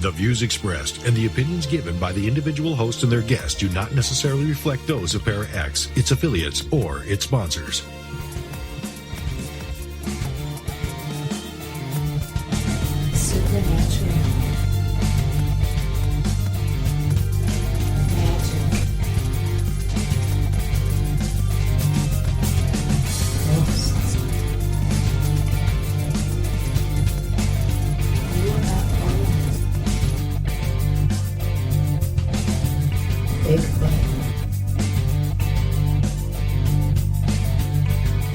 The views expressed and the opinions given by the individual host and their guests do not necessarily reflect those of Para X, its affiliates, or its sponsors. Supernatural. Magic. Ghosts. UFOs. Bigfoot.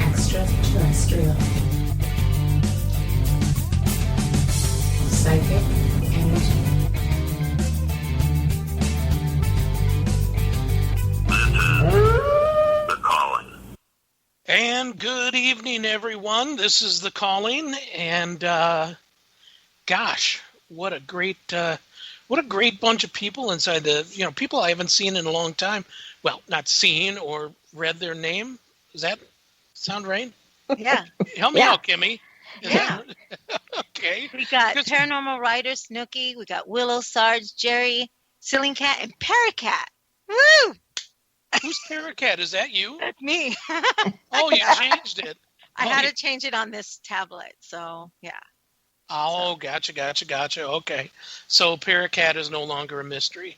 Extraterrestrial. Psychic energy. The Calling. And good evening, everyone. This is The Calling, and gosh, what a great bunch of people inside the, people I haven't seen in a long time. Well, not seen or read their name. Does that sound right? Yeah. Help me out, Kimmy. Yeah. Okay. We got Paranormal Writer Snooky. We got Willow, Sarge, Jerry, Ceiling Cat, and Paracat. Woo! Who's Paracat? Is that you? That's me. Oh, you changed it. I had to change it on this tablet, so yeah. Oh, gotcha. Okay. So Paracat is no longer a mystery.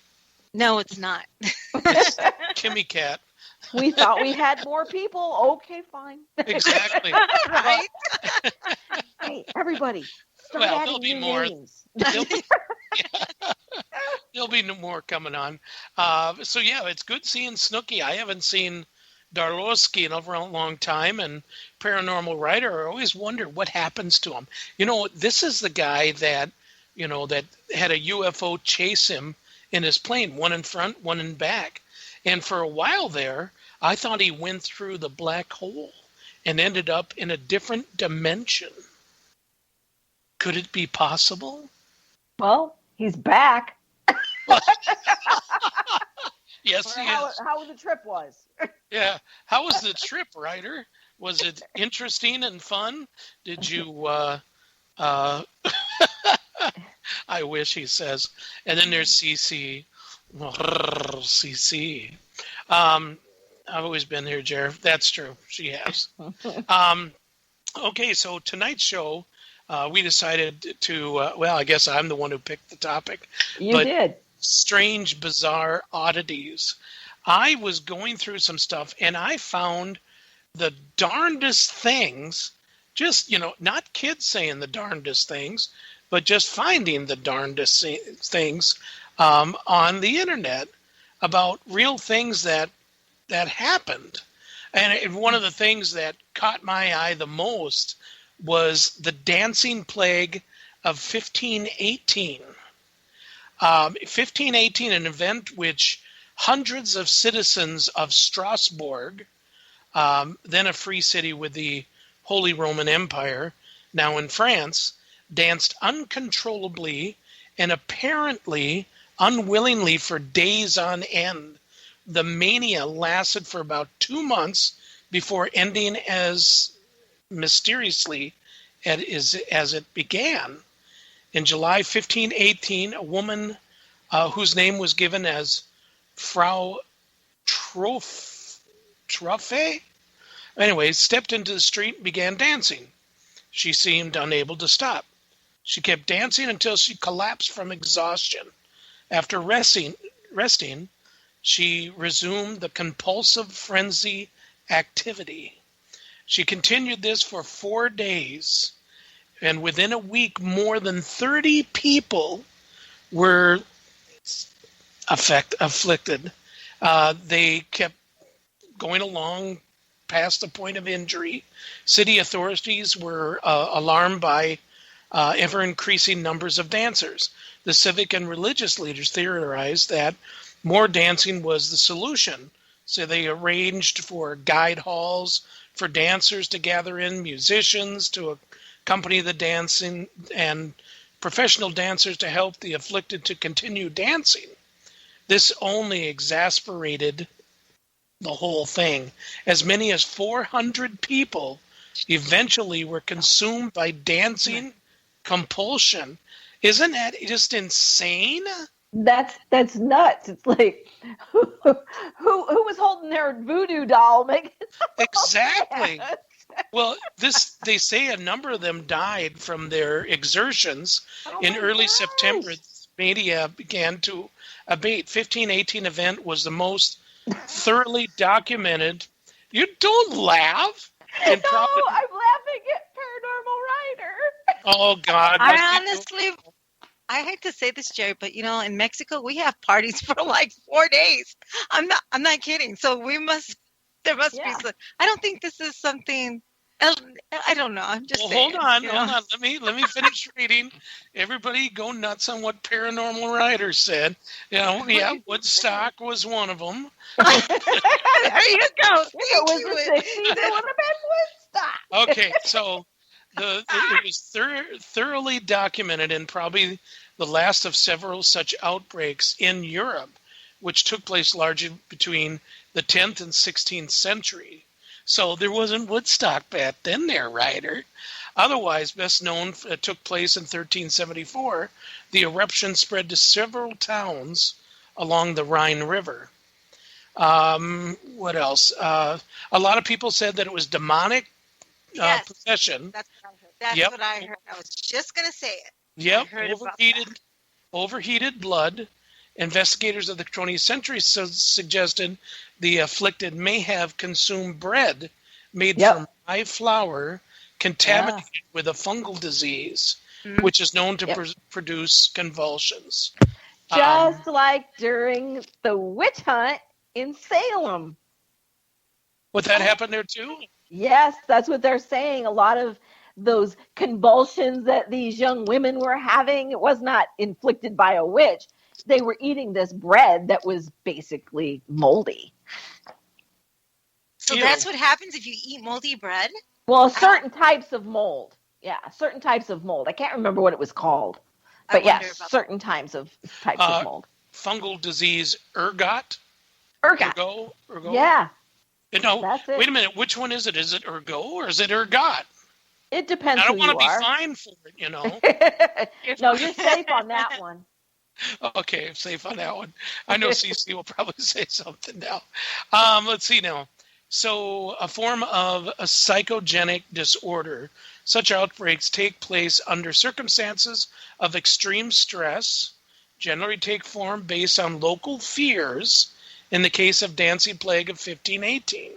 No, it's not. It's Kimmy Cat. We thought we had more people. Okay, fine. Exactly. Right? Hey, everybody, start Well, adding there'll be new more. names. There'll be no more coming on. So yeah, it's good seeing Snooky. I haven't seen Darlowski in over a long time, and Paranormal Writer. I always wonder what happens to him. This is the guy that, that had a UFO chase him in his plane, one in front, one in back. And for a while there, I thought he went through the black hole and ended up in a different dimension. Could it be possible? Well, he's back. Yes, he is. How the trip was. Yeah. How was the trip, Ryder? Was it interesting and fun? Did you, I wish, he says. And then there's CC. CC. I've always been here, Jer. That's true. She has. Okay, so tonight's show, we decided to, I guess I'm the one who picked the topic. You did. Strange, bizarre oddities. I was going through some stuff, and I found the darndest things, just, not kids saying the darndest things, but just finding the darndest things on the internet about real things that happened. And one of the things that caught my eye the most was the dancing plague of 1518. 1518, an event which hundreds of citizens of Strasbourg, then a free city with the Holy Roman Empire, now in France, danced uncontrollably and apparently unwillingly for days on end. The mania lasted for about 2 months before ending as mysteriously as it began. In July 1518, a woman whose name was given as Frau Troffe, stepped into the street and began dancing. She seemed unable to stop. She kept dancing until she collapsed from exhaustion. After resting, she resumed the compulsive frenzy activity. She continued this for 4 days, and within a week, more than 30 people were afflicted. They kept going along past the point of injury. City authorities were alarmed by ever-increasing numbers of dancers. The civic and religious leaders theorized that more dancing was the solution. So they arranged for guide halls for dancers to gather in, musicians to accompany the dancing, and professional dancers to help the afflicted to continue dancing. This only exasperated the whole thing. As many as 400 people eventually were consumed by dancing compulsion, Isn't that just insane? That's nuts. It's like who was holding their voodoo doll making Exactly. that? Well, they say a number of them died from their exertions. Oh In my early gosh. September, media began to abate. 1518 event was the most thoroughly documented. You don't laugh. No, And probably, I'm laughing at Paranormal Rider. oh God! I must be honestly, I hate to say this, Jerry, but in Mexico we have parties for like 4 days. I'm not kidding. So there must be Yeah. some. I don't think this is something. I don't know. I'm just Well, saying. hold on. you know? Let me finish reading. Everybody go nuts on what Paranormal Writer said. Yeah, Woodstock was one of them. There you go. If it was the 60s, it would have been Woodstock. Okay, so it was thoroughly documented and probably the last of several such outbreaks in Europe, which took place largely between the 10th and 16th century. So there wasn't Woodstock back then there, Ryder. Otherwise, best known, it took place in 1374. The eruption spread to several towns along the Rhine River. What else? A lot of people said that it was demonic Yes. possession. That's what I heard. That's Yep. what I heard. I was just gonna say it. Yep, heard about overheated blood. Investigators of the 20th century suggested the afflicted may have consumed bread made Yep. from rye flour contaminated with a fungal disease, which is known to produce convulsions. Just like during the witch hunt in Salem. Would that happen there too? Yes, that's what they're saying. A lot of those convulsions that these young women were having, it was not inflicted by a witch. They were eating this bread that was basically moldy. So Ew. that's what happens if you eat moldy bread? Well, certain types of mold. Yeah, certain types of mold. I can't remember what it was called. I But wonder yes, about certain types of mold. Fungal disease, ergot? Ergot. Ergo? Yeah, No, that's it. wait a minute. Which one is it? Is it ergo or is it ergot? It depends I who don't want you to be are. fined for it, No, you're safe on that one. Okay, I'm safe on that one. I know CC will probably say something now. Let's see now. So, a form of a psychogenic disorder. Such outbreaks take place under circumstances of extreme stress, generally take form based on local fears, in the case of Dancy Plague of 1518.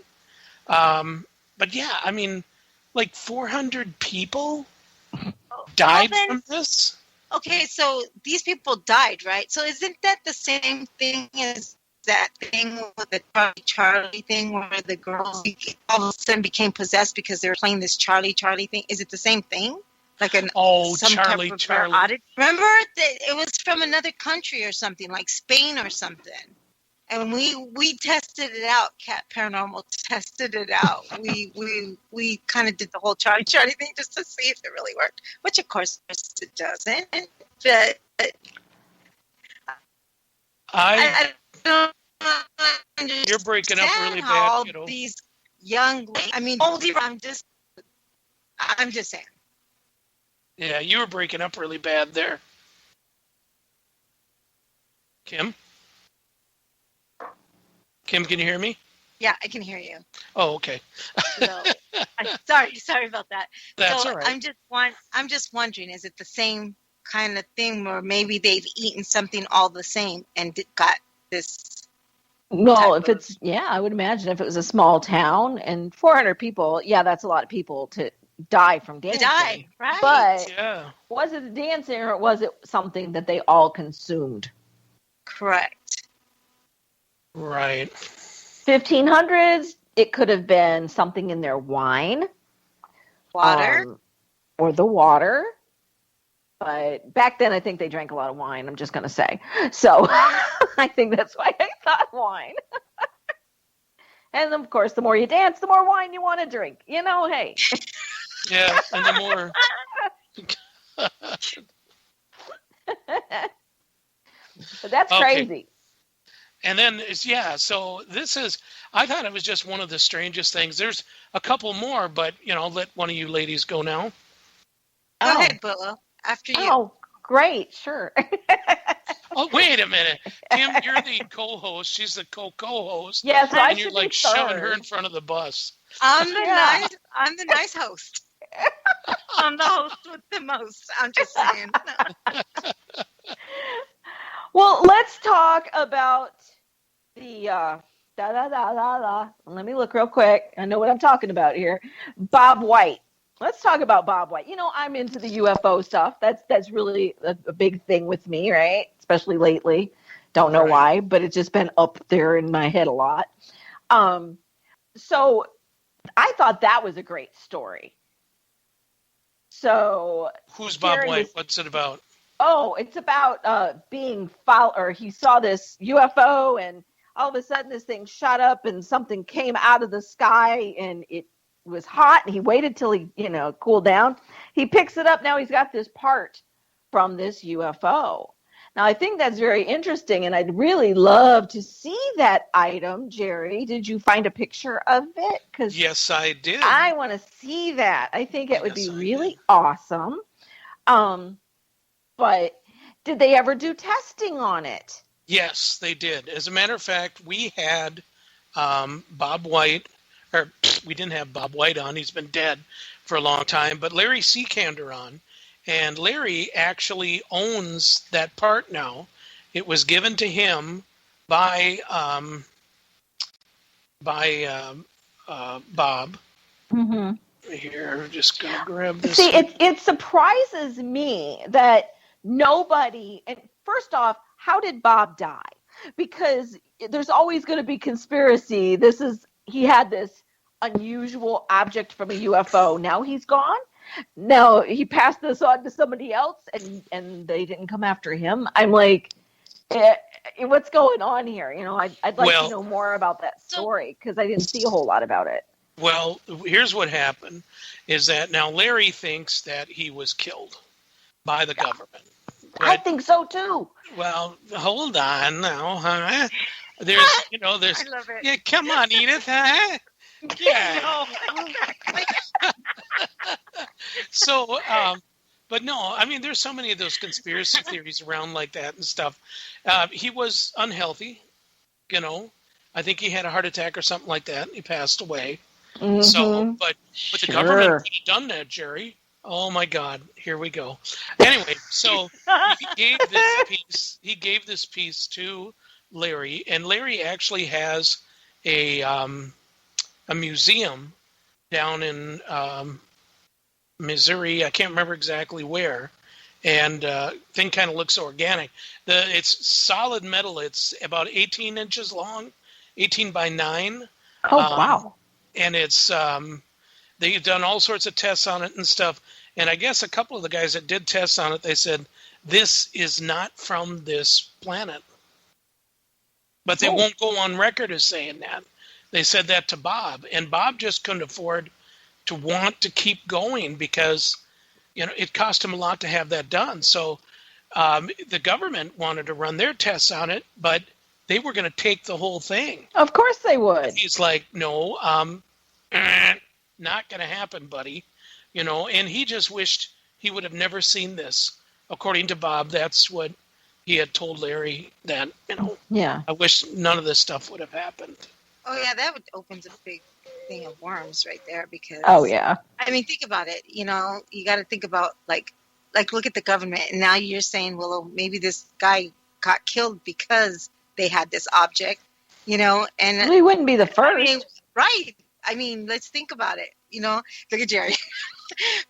But yeah, I mean, like 400 people died from this? Okay, so these people died, right? So isn't that the same thing as that thing with the Charlie thing where the girls all of a sudden became possessed because they were playing this Charlie thing? Is it the same thing? Like some Charlie, type of Charlie. oddity? Remember, it was from another country or something, like Spain or something. And we tested it out. Cat Paranormal tested it out. We kind of did the whole Charlie thing just to see if it really worked, which of course it doesn't. But I don't understand. You're breaking up really how bad, kiddo. these young, I mean, I'm just saying. Yeah, you were breaking up really bad there. Kim? Kim, can you hear me? Yeah, I can hear you. Oh, okay. So, sorry about that. That's so all right. I'm just wondering, is it the same kind of thing where maybe they've eaten something all the same and got this? Well, if it's, I would imagine if it was a small town and 400 people, that's a lot of people to die from dancing. Die, right? But Yeah. was it dancing or was it something that they all consumed? Correct. Right. 1500s, it could have been something in their wine. Water. Or the water. But back then, I think they drank a lot of wine, I'm just going to say. So I think that's why I thought wine. And of course, the more you dance, the more wine you want to drink. Hey. Yeah, and the more... But that's crazy. And then, so this is, I thought it was just one of the strangest things. There's a couple more, but, let one of you ladies go now. Go ahead, Willow. After you. Oh, great, sure. Oh, wait a minute. Tim, you're the co-host. She's the co-host. Yeah, so I And you're should like be shoving her third. in front of the bus. I'm the Yeah. I'm the nice host. I'm the host with the most. I'm just saying. Well, let's talk about the let me look real quick. I know what I'm talking about here. Bob White. Let's talk about Bob White. You know, I'm into the UFO stuff. That's really a big thing with me, right? Especially lately. Don't know Right. why, but it's just been up there in my head a lot. So I thought that was a great story. So Who's Bob Jerry White? was- What's it about? Oh, it's about being foul, or he saw this UFO, and all of a sudden this thing shot up, and something came out of the sky, and it was hot, and he waited till he, cooled down. He picks it up. Now he's got this part from this UFO. Now I think that's very interesting, and I'd really love to see that item. Jerry, did you find a picture of it? Because Yes, I did. I want to see that. I think it would be Yes, I really did. awesome. But did they ever do testing on it? Yes, they did. As a matter of fact, we had Bob White, or we didn't have Bob White on. He's been dead for a long time, but Larry Seekander on. And Larry actually owns that part now. It was given to him by Bob. Mm-hmm. Here, just gonna grab this. See, it surprises me that nobody. And first off, how did Bob die? Because there's always going to be conspiracy. He had this unusual object from a UFO. Now he's gone. Now he passed this on to somebody else, and they didn't come after him. I'm like, what's going on here? I'd like to know more about that story because I didn't see a whole lot about it. Well, here's what happened, is that now Larry thinks that he was killed by the government. I Right? think so too. Well, hold on now, huh? There's. I love it. Yeah, come on, Edith, huh? Yeah. So, but no, I mean, there's so many of those conspiracy theories around like that and stuff. He was unhealthy, I think he had a heart attack or something like that. He passed away. Mm-hmm. So, but the government could have done that, Jerry. Oh my God, here we go. Anyway, so he gave this piece to Larry, and Larry actually has a museum down in Missouri. I can't remember exactly where, and thing kind of looks organic. It's solid metal. It's about 18 inches long, 18 by 9. Oh wow! And it's they've done all sorts of tests on it and stuff. And I guess a couple of the guys that did tests on it, they said this is not from this planet. But they won't go on record as saying that. They said that to Bob, and Bob just couldn't afford to want to keep going because, it cost him a lot to have that done. So the government wanted to run their tests on it, but they were going to take the whole thing. Of course they would. And he's like, no, not going to happen, buddy. And he just wished he would have never seen this. According to Bob, that's what he had told Larry, that, Yeah. I wish none of this stuff would have happened. Oh yeah, that opens a big thing of worms right there because. Oh yeah. I mean, think about it. You got to think about like look at the government, and now you're saying, well, maybe this guy got killed because they had this object, and We wouldn't be the first. I mean, right. I mean, let's think about it. Look at Jerry.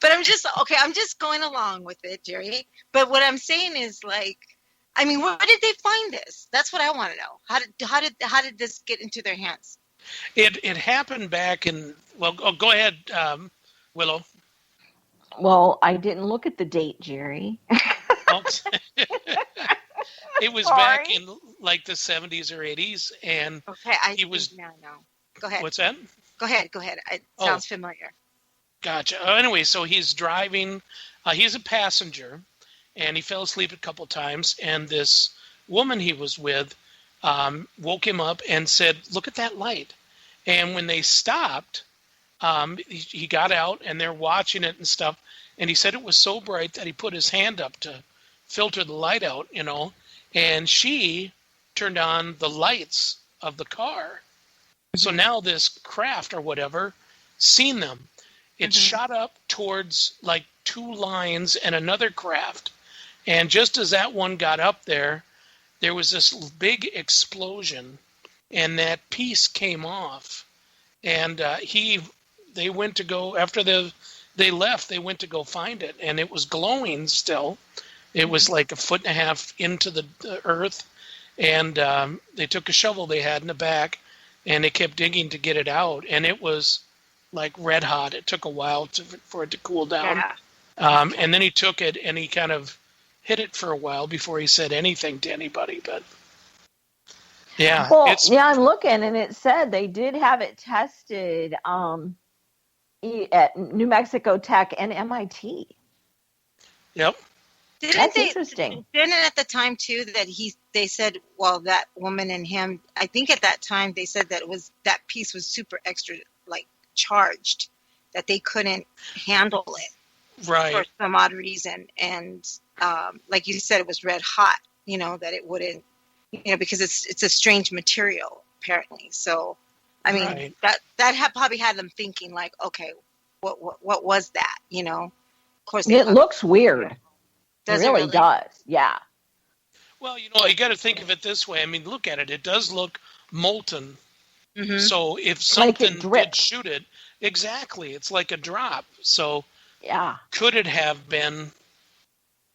But I'm just going along with it, Jerry. But what I'm saying is where did they find this? That's what I want to know. How did this get into their hands? It happened back in, go ahead, Willow. Well, I didn't look at the date, Jerry. It was back in like the 70s or 80s, and okay, he was. No. Go ahead. What's that? Go ahead. It sounds familiar. Gotcha. Anyway, so he's driving. He's a passenger, and he fell asleep a couple times. And this woman he was with woke him up and said, "Look at that light." And when they stopped, he got out, and they're watching it and stuff. And he said it was so bright that he put his hand up to filter the light out, and she turned on the lights of the car. So now this craft or whatever seen them. It shot up towards like 2 lines and another craft. And just as that one got up there was this big explosion, and that piece came off. And they went to go, after they left, they went to go find it, and it was glowing still. It was like 1.5 feet into the earth, and they took a shovel they had in the back, and they kept digging to get it out, and it was like red hot. It took a while for it to cool down. Yeah. And then he took it, and he kind of hid it for a while before he said anything to anybody, but yeah. Well, I'm looking, and it said they did have it tested at New Mexico Tech and MIT. Yep. That's interesting. Didn't at the time too that they said, well, that woman and him, I think at that time they said that piece was super extra like charged, that they couldn't handle it, right, for some odd reason, and like you said, it was red hot, that it wouldn't, because it's a strange material apparently. So I mean, right. that probably had them thinking like, okay, what was that? Of course it looks weird. It really does. Yeah. Well, you got to think of it this way. I mean, look at it. It does look molten. Mm-hmm. So if something did shoot it, exactly, it's like a drop. So yeah, could it have been?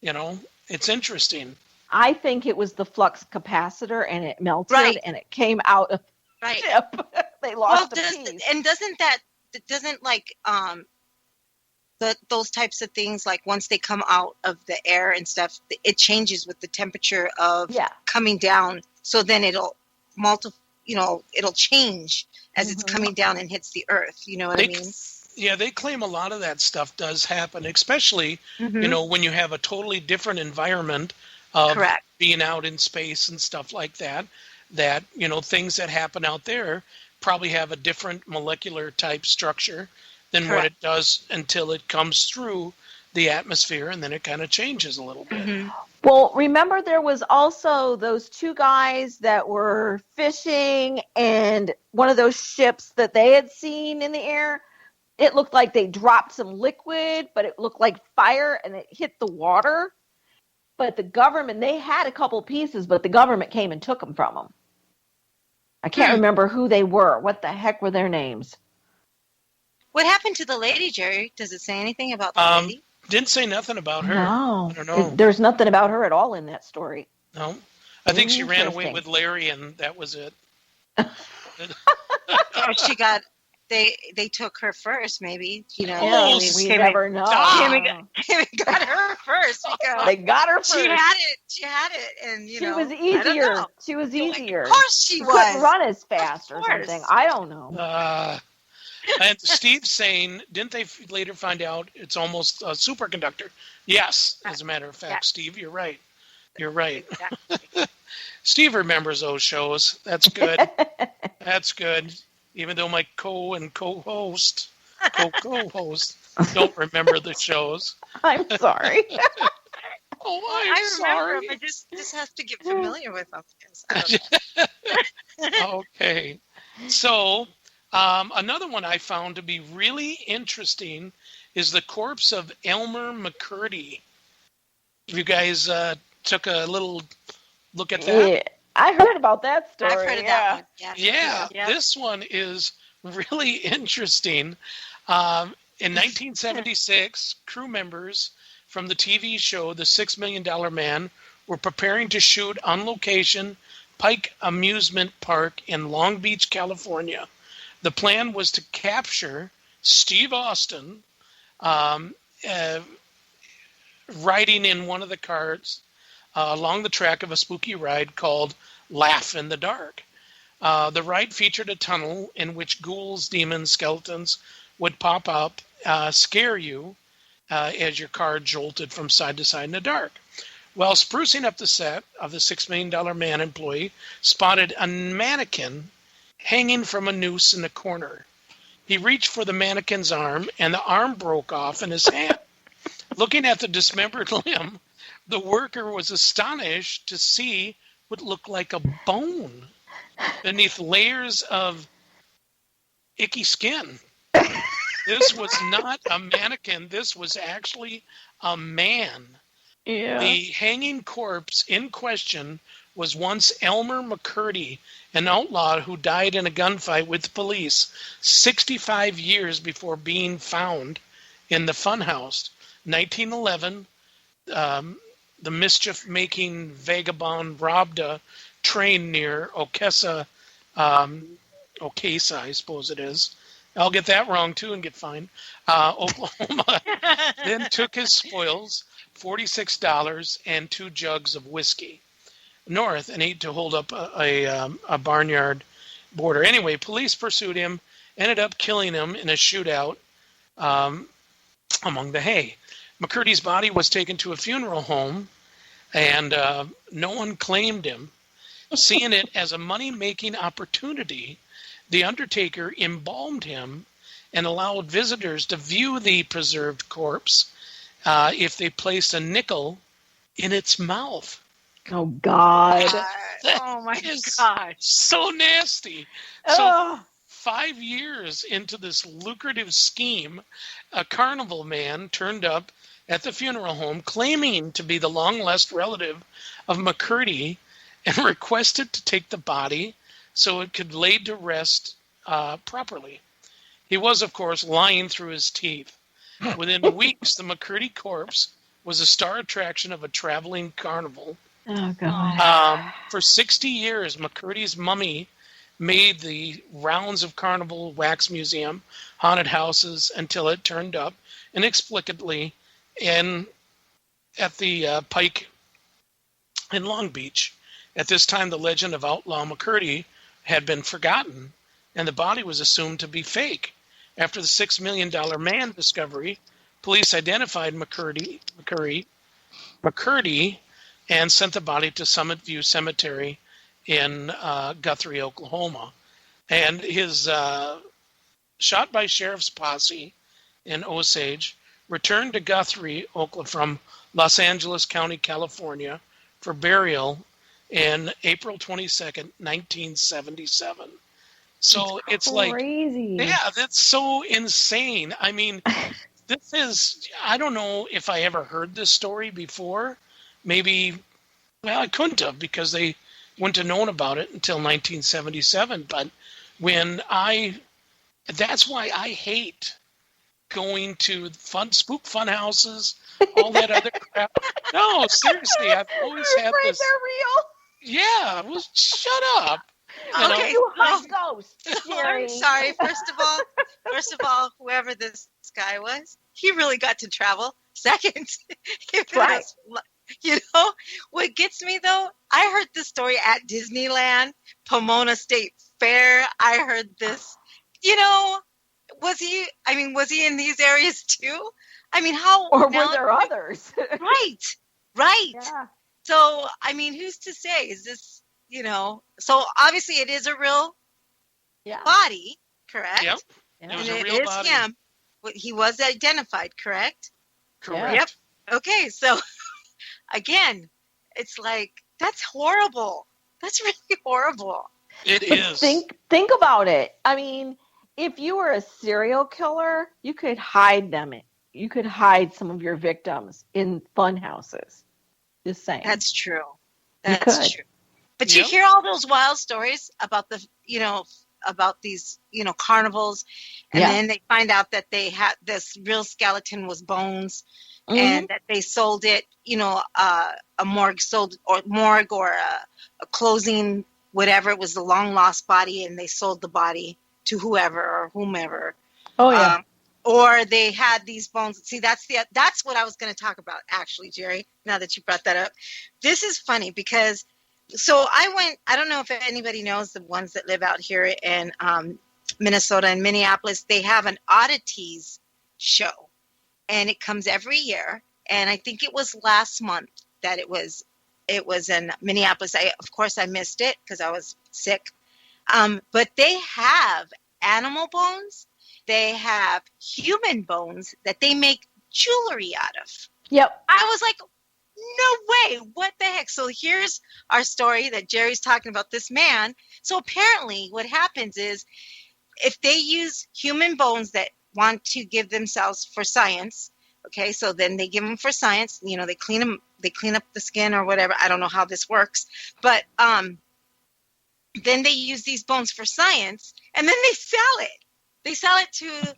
It's interesting. I think it was the flux capacitor, and it melted, and it came out of the ship. They lost a piece. And doesn't like those types of things, like once they come out of the air and stuff, it changes with the temperature of coming down. So then it'll it'll change as it's coming down and hits the earth. You know what I mean? Yeah, they claim a lot of that stuff does happen, especially, when you have a totally different environment of being out in space and stuff like that, things that happen out there probably have a different molecular type structure than what it does until it comes through the atmosphere, and then it kind of changes a little bit. Mm-hmm. Well, remember there was also those 2 guys that were fishing, and one of those ships that they had seen in the air, it looked like they dropped some liquid, but it looked like fire, and it hit the water. But the government, they had a couple pieces, but the government came and took them from them. I can't remember who they were. What the heck were their names? What happened to the lady, Jerry? Does it say anything about the lady? Didn't say nothing about her. No. I don't know. There's nothing about her at all in that story. No. I think she ran away with Larry, and that was it. Or they took her first, maybe. We never know. They got her first. They got her first. She had it, and she was easier. She was easier. Of course she was. Couldn't run as fast or something. I don't know. And Steve's saying, didn't they later find out it's almost a superconductor? Yes, as a matter of fact, Steve, you're right. You're right. Exactly. Steve remembers those shows. That's good. That's good. Even though my co-host don't remember the shows. I'm sorry. I'm sorry. I just have to get familiar with them. Okay. So another one I found to be really interesting is the corpse of Elmer McCurdy. You guys took a little look at that? Yeah, I heard about that story. I've heard of that one. Yeah, this one is really interesting. In 1976, crew members from the TV show The $6 Million Man were preparing to shoot on location Pike Amusement Park in Long Beach, California. The plan was to capture Steve Austin riding in one of the cars along the track of a spooky ride called Laugh in the Dark. The ride featured a tunnel in which ghouls, demons, skeletons would pop up, scare you as your car jolted from side to side in the dark. While sprucing up the set of the $6 Million Man employee spotted a mannequin hanging from a noose in the corner. He reached for the mannequin's arm, and the arm broke off in his hand. Looking at the dismembered limb, The worker was astonished to see what looked like a bone beneath layers of icky skin. This was not a mannequin. This was actually a man. Yeah. The hanging corpse in question was once Elmer McCurdy, an outlaw who died in a gunfight with police 65 years before being found in the funhouse. 1911, the mischief-making vagabond robbed a train near Okesa, I suppose it is. I'll get that wrong too and get fined. Oklahoma. Then took his spoils, $46 and 2 jugs of whiskey, north and ate to hold up a barnyard border. Anyway, police pursued him, ended up killing him in a shootout among the hay. McCurdy's body was taken to a funeral home, and no one claimed him. Seeing it as a money-making opportunity, the undertaker embalmed him and allowed visitors to view the preserved corpse if they placed a nickel in its mouth. Oh, God. Oh my Is gosh. so nasty. So 5 years into this lucrative scheme, a carnival man turned up at the funeral home claiming to be the long-lost relative of McCurdy and requested to take the body so it could lay to rest properly. He was, of course, lying through his teeth. Within weeks, the McCurdy corpse was a star attraction of a traveling carnival. Oh, God. For 60 years, McCurdy's mummy made the rounds of Carnival, Wax Museum, haunted houses until it turned up inexplicably at the Pike in Long Beach. At this time, the legend of outlaw McCurdy had been forgotten, and the body was assumed to be fake. After the $6 million man discovery, police identified McCurdy and sent the body to Summit View Cemetery in Guthrie, Oklahoma. And his shot by sheriff's posse in Osage returned to Guthrie, Oklahoma, from Los Angeles County, California, for burial in April 22nd, 1977. So it's like, crazy. yeah, that's so insane. I mean, this is, I don't know if I ever heard this story before. Maybe, well, I couldn't have because they wouldn't have known about it until 1977. But that's why I hate going to spook fun houses, all that other crap. No, seriously, I've always had afraid this. they're real. Yeah, well, shut up. Okay, You hunt well, ghosts, I'm Jerry. sorry. First of all, whoever this guy was, he really got to travel. Second, Right. you know, what gets me though, I heard this story at Disneyland, Pomona State Fair. I heard this, you know, was he in these areas too? I mean, how? Or now- were there others? Right. Yeah. So, I mean, who's to say? Is this, you know, so obviously it is a real Yeah. body, correct? Yep. Yeah. It was And a it real is body. him. He was identified, correct? Correct. Yep. Okay, so again, it's like, that's horrible. That's really horrible. It But is. think about it. I mean, if you were a serial killer, you could hide them. You could hide some of your victims in fun houses. Just saying. That's true. You That's could. true. But you Yep. hear all those wild stories about about these, carnivals, and Yeah. then they find out that they had this real skeleton was bones, Mhm. and that they sold it, a morgue or a closing, whatever. It was a long lost body, and they sold the body to whoever or whomever. Oh yeah. Or they had these bones. See, that's what I was going to talk about, actually, Jerry, now that you brought that up. This is funny because, so I don't know if anybody knows the ones that live out here in Minnesota and Minneapolis. They have an Oddities show, and it comes every year. And I think it was last month that it was in Minneapolis. Of course, I missed it because I was sick. But they have animal bones. They have human bones that they make jewelry out of. Yep. I was like, no way. What the heck? So here's our story that Jerry's talking about this man. So apparently what happens is if they use human bones that want to give themselves for science, okay, so then they give them for science, they clean up the skin or whatever. I don't know how this works, but then they use these bones for science, and then they sell it. They sell it to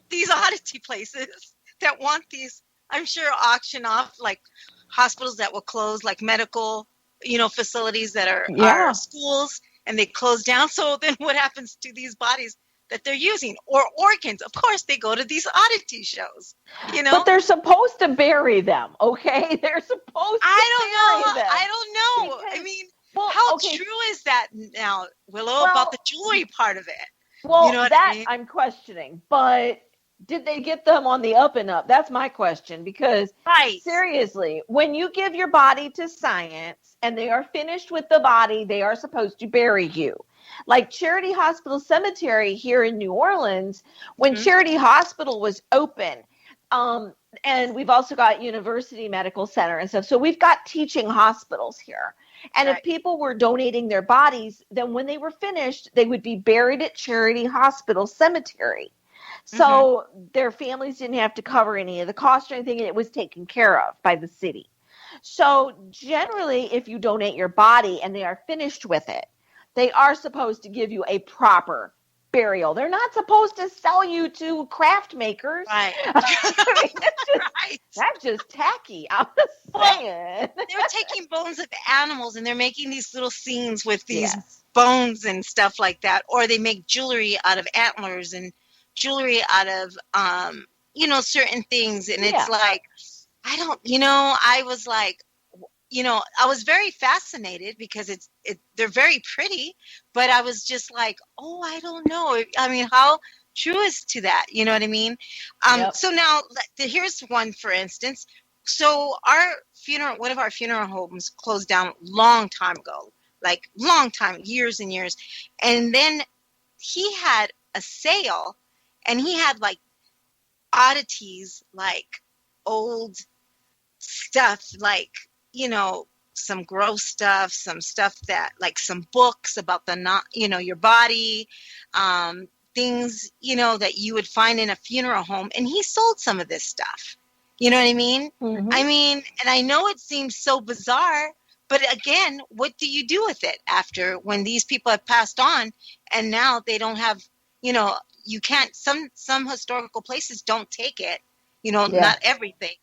these oddity places that want these, I'm sure, auction off, like hospitals that will close, like medical, facilities that are schools, and they close down. So then what happens to these bodies that they're using, or organs? Of course, they go to these oddity shows, But they're supposed to bury them, okay? They're supposed to bury them. I don't know. Because, I mean, how true is that now, Willow, about the jewelry part of it? Well, you know what I mean? I'm questioning, but did they get them on the up and up? That's my question, because seriously, when you give your body to science and they are finished with the body, they are supposed to bury you. Like Charity Hospital Cemetery here in New Orleans, when Charity Hospital was open, and we've also got University Medical Center and stuff. So we've got teaching hospitals here. And if people were donating their bodies, then when they were finished, they would be buried at Charity Hospital Cemetery. So their families didn't have to cover any of the cost or anything, and it was taken care of by the city. So generally, if you donate your body and they are finished with it, they are supposed to give you a proper burial. They're not supposed to sell you to craft makers. Right. I mean, that's just tacky. I'm just saying. They're taking bones of animals and they're making these little scenes with these bones and stuff like that. Or they make jewelry out of antlers and jewelry out of, certain things. And it's like, I was like, I was very fascinated because they're very pretty, but I was just like, oh, I don't know. I mean, how true is to that? You know what I mean? So now here's one, for instance. So one of our funeral homes closed down long time ago, like long time, years and years. And then he had a sale and he had like oddities, like old stuff, like, some gross stuff, some stuff that, like some books about your body, things, that you would find in a funeral home. And he sold some of this stuff. You know what I mean? Mm-hmm. I mean, and I know it seems so bizarre, but again, what do you do with it after when these people have passed on and now they don't have, you can't, some historical places don't take it, not everything,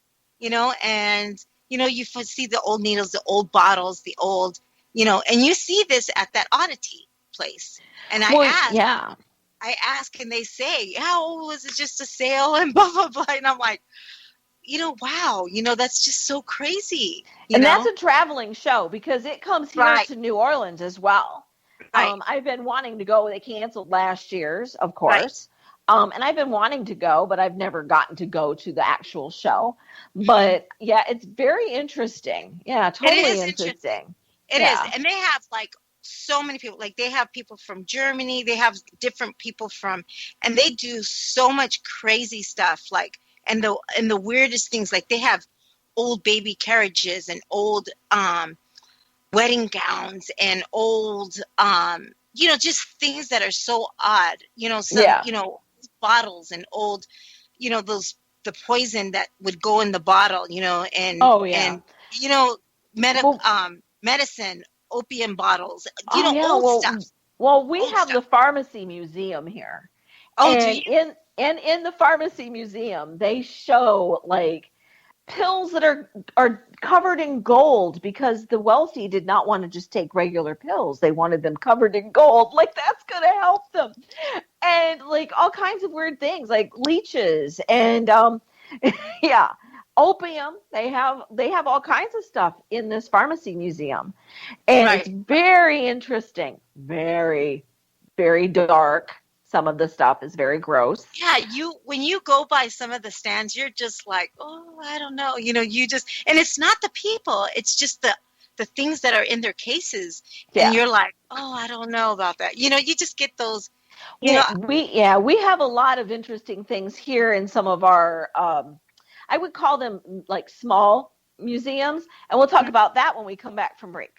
and you see the old needles, the old bottles, the old, and you see this at that oddity place. And I ask, and they say, was it just a sale and blah, blah, blah. And I'm like, wow, that's just so crazy. That's a traveling show because it comes here to New Orleans as well. Right. I've been wanting to go. They canceled last year's, of course. Right. And I've been wanting to go, but I've never gotten to go to the actual show. But it's very interesting. Yeah, totally interesting. It is. And they have like so many people. Like they have people from Germany. They have different people and they do so much crazy stuff. Like, and the weirdest things, like they have old baby carriages and old wedding gowns and old, just things that are so odd. Bottles and old, the poison that would go in the bottle, and medicine, opium bottles, old stuff. Well, we have the pharmacy museum here. Oh, and do you? in the pharmacy museum, they show like pills that are covered in gold because the wealthy did not want to just take regular pills. They wanted them covered in gold. Like that's going to help them. And like all kinds of weird things like leeches and opium. They have all kinds of stuff in this pharmacy museum. And it's very interesting. Very, very dark. Some of the stuff is very gross. Yeah, when you go by some of the stands, you're just like, oh, I don't know. And it's not the people. It's just the things that are in their cases. Yeah. And you're like, oh, I don't know about that. You just get those. We have a lot of interesting things here in some of our, I would call them like small museums, and we'll talk about that when we come back from break.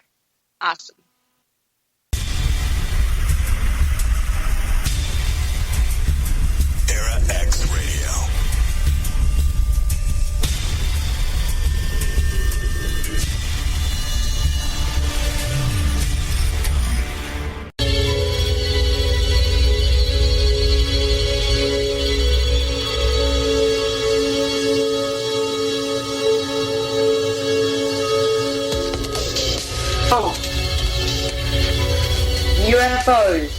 Awesome. Era X Radio. Oh. UFOs.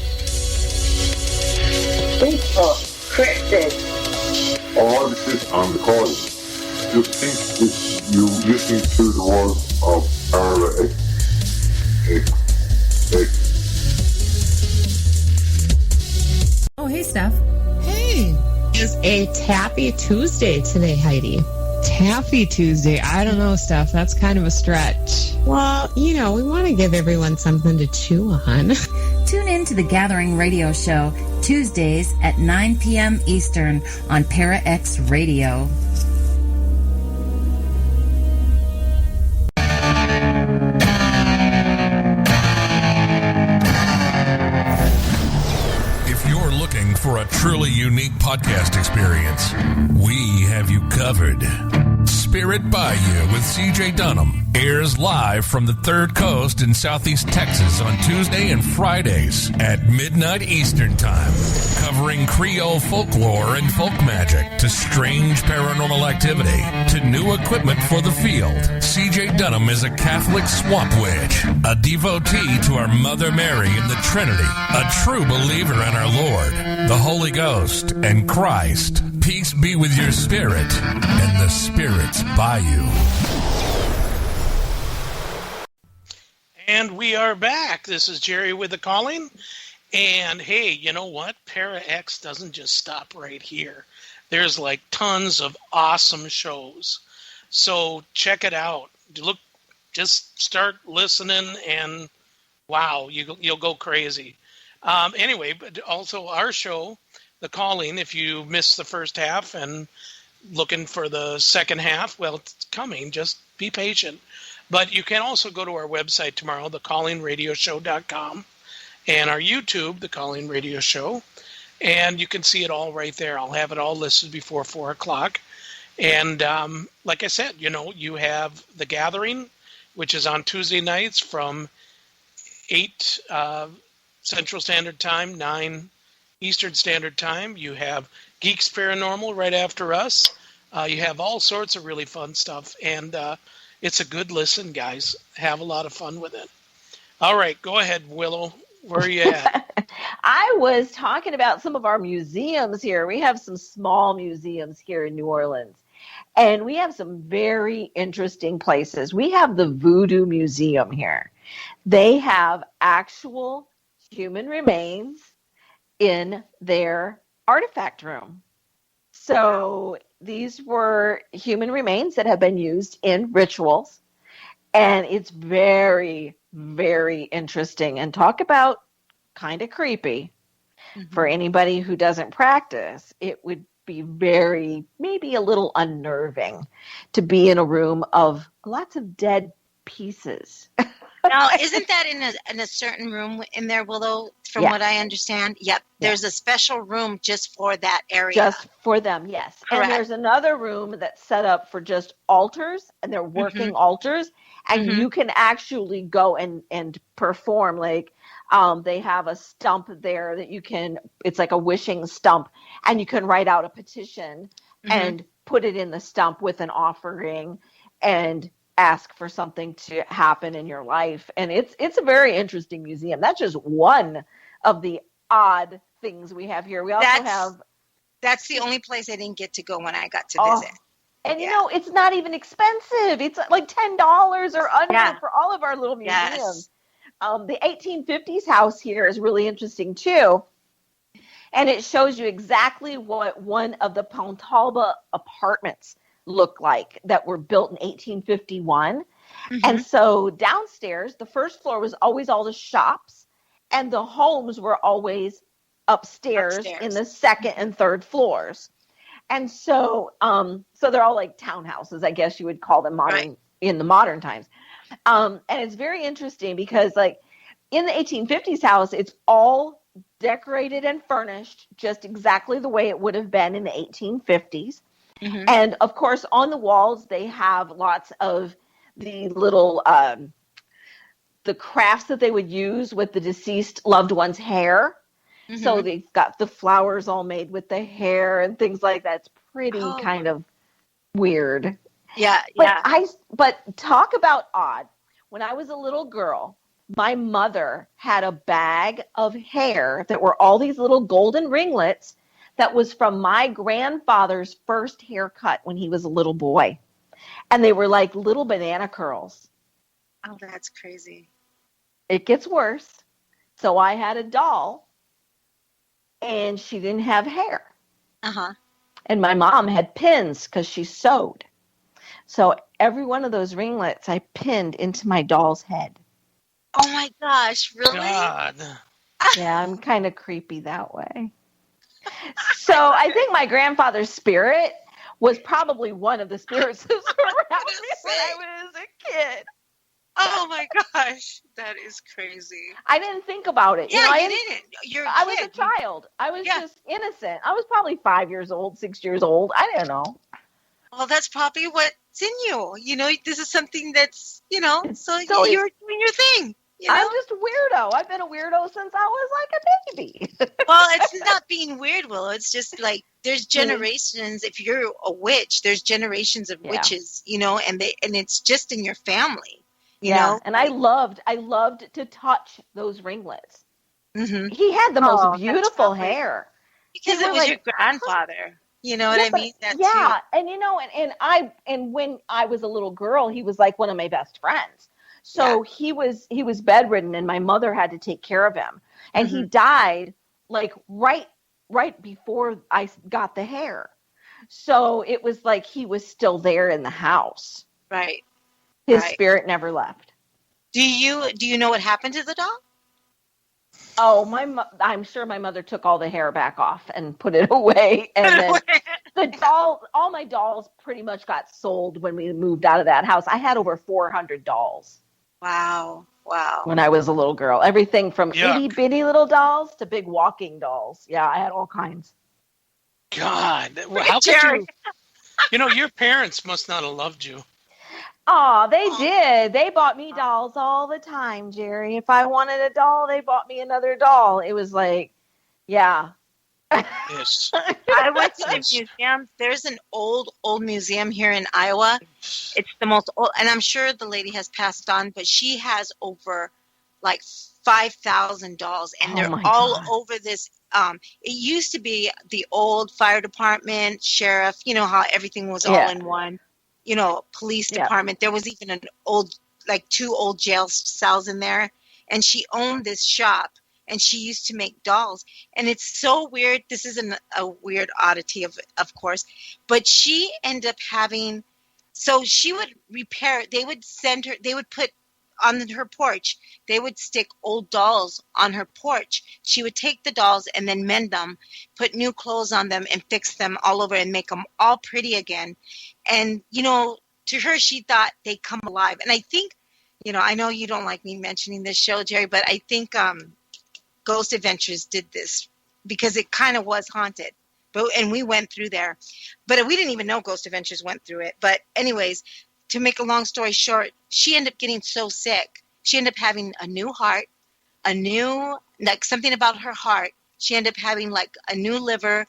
Bigfoot. Cryptids. Oddities and recordings. Just think if you listen to the words of Era X. Oh, hey, Steph. Hey. It's a Taffy Tuesday today, Heidi. Taffy Tuesday. I don't know, Steph. That's kind of a stretch. Well, you know, we want to give everyone something to chew on. Tune in to the Gathering Radio Show Tuesdays at 9 p.m. Eastern on Para X Radio. If you're looking for a truly unique podcast experience, we have you covered. Spirit Bayou with CJ Dunham airs live from the Third Coast in Southeast Texas on Tuesday and Fridays at midnight Eastern Time, covering Creole folklore and folk magic to strange paranormal activity to new equipment for the field. CJ Dunham is a Catholic swamp witch, a devotee to our Mother Mary in the Trinity, a true believer in our Lord, the Holy Ghost, and Christ. Peace be with your spirit and the spirits by you. And we are back. This is Jerry with the calling. And hey, you know what? Para X doesn't just stop right here. There's like tons of awesome shows. So check it out. Look, just start listening and wow, you'll go crazy. Anyway, but also our show, The Calling, if you missed the first half and looking for the second half, well, it's coming. Just be patient. But you can also go to our website tomorrow, thecallingradioshow.com, and our YouTube, The Calling Radio Show, and you can see it all right there. I'll have it all listed before 4 o'clock. And like I said, you know, you have The Gathering, which is on Tuesday nights from 8 Central Standard Time, 9 Eastern Standard Time. You have Geeks Paranormal right after us. You have all sorts of really fun stuff, and it's a good listen, guys. Have a lot of fun with it. All right, go ahead, Willow. Where are you at? I was talking about some of our museums here. We have some small museums here in New Orleans, and we have some very interesting places. We have the Voodoo Museum here. They have actual human remains in their artifact room. So these were human remains that have been used in rituals, and it's very, very interesting. And talk about kind of creepy. For anybody who doesn't practice, it would be very, maybe a little unnerving to be in a room of lots of dead pieces. Now, isn't that in a certain room in there, Willow, from what I understand? Yep. There's a special room just for that area. Just for them, yes. Correct. And there's another room that's set up for just altars, and they're working altars, and you can actually go and perform. Like, they have a stump there that you can, it's like a wishing stump, and you can write out a petition and put it in the stump with an offering and ask for something to happen in your life. And it's a very interesting museum. That's just one of the odd things we have here. We also that's the only place I didn't get to go when I got to visit. And you know, it's not even expensive. It's like $10 or under for all of our little museums. The 1850s house here is really interesting too. And it shows you exactly what one of the Pontalba apartments look like that were built in 1851. And so downstairs, the first floor was always all the shops, and the homes were always upstairs. In the second and third floors. And so so they're all like townhouses, I guess you would call them, in the modern times. And it's very interesting because, like, in the 1850s house, it's all decorated and furnished just exactly the way it would have been in the 1850s. Mhm. And of course, on the walls, they have lots of the little the crafts that they would use with the deceased loved one's hair. So Mhm. they've got the flowers all made with the hair and things like that. It's pretty Oh. kind of weird. Yeah, But yeah. but talk about odd. When I was a little girl, my mother had a bag of hair that were all these little golden ringlets that was from my grandfather's first haircut when he was a little boy. And they were like little banana curls. Oh, that's crazy. It gets worse. So I had a doll and she didn't have hair. Uh-huh. And my mom had pins because she sewed. So every one of those ringlets I pinned into my doll's head. Oh my gosh, really? God. Yeah, I'm kind of creepy that way. So I think my grandfather's spirit was probably one of the spirits that was around me when I was a kid. Oh my gosh, that is crazy. I didn't think about it. Yeah, I you didn't. You're a I was a kid. child. I was Yeah. just innocent. I was probably 5 years old, 6 years old. I don't know. Well, that's probably what's in you. You know, this is something that's, so So you're doing your thing. You know? I'm just a weirdo. I've been a weirdo since I was like a baby. Well, it's not being weird, Willow. It's just like there's generations. If you're a witch, there's generations of witches, and it's just in your family, you know. And I loved to touch those ringlets. Mm-hmm. He had the most beautiful hair. Because They it were was like- your grandfather. You know what I mean? That's yeah, and and when I was a little girl, he was like one of my best friends. So he was bedridden, and my mother had to take care of him. And he died like right before I got the hair. So it was like he was still there in the house. Right. His spirit never left. Do you know what happened to the doll? Oh, I'm sure my mother took all the hair back off and put it away. And then all my dolls pretty much got sold when we moved out of that house. I had over 400 dolls. Wow. When I was a little girl. Everything from Yuck. itty bitty little dolls to big walking dolls. Yeah, I had all kinds. God. How could you? Your parents must not have loved you. Oh, they did. They bought me dolls all the time, Jerry. If I wanted a doll, they bought me another doll. It was like, yeah. Yes. I went to the museum. There's an old museum here in Iowa. It's the most old, and I'm sure the lady has passed on, but she has over like 5,000 dolls, and they're all over this. It used to be the old fire department, sheriff, how everything was all in one, police department. There was even an old, like 2 old jail cells in there, and she owned this shop. And she used to make dolls. And it's so weird. This isn't a weird oddity, of course. But she ended up having, so she would repair, they would send her, they would put on her porch, they would stick old dolls on her porch. She would take the dolls and then mend them, put new clothes on them and fix them all over and make them all pretty again. And, to her, she thought they'd come alive. And I think, I know you don't like me mentioning this show, Jerry, but I think, Ghost Adventures did this because it kind of was haunted, and we went through there, but we didn't even know Ghost Adventures went through it. But anyways, to make a long story short, she ended up getting so sick. She ended up having a new heart, something about her heart. She ended up having like a new liver,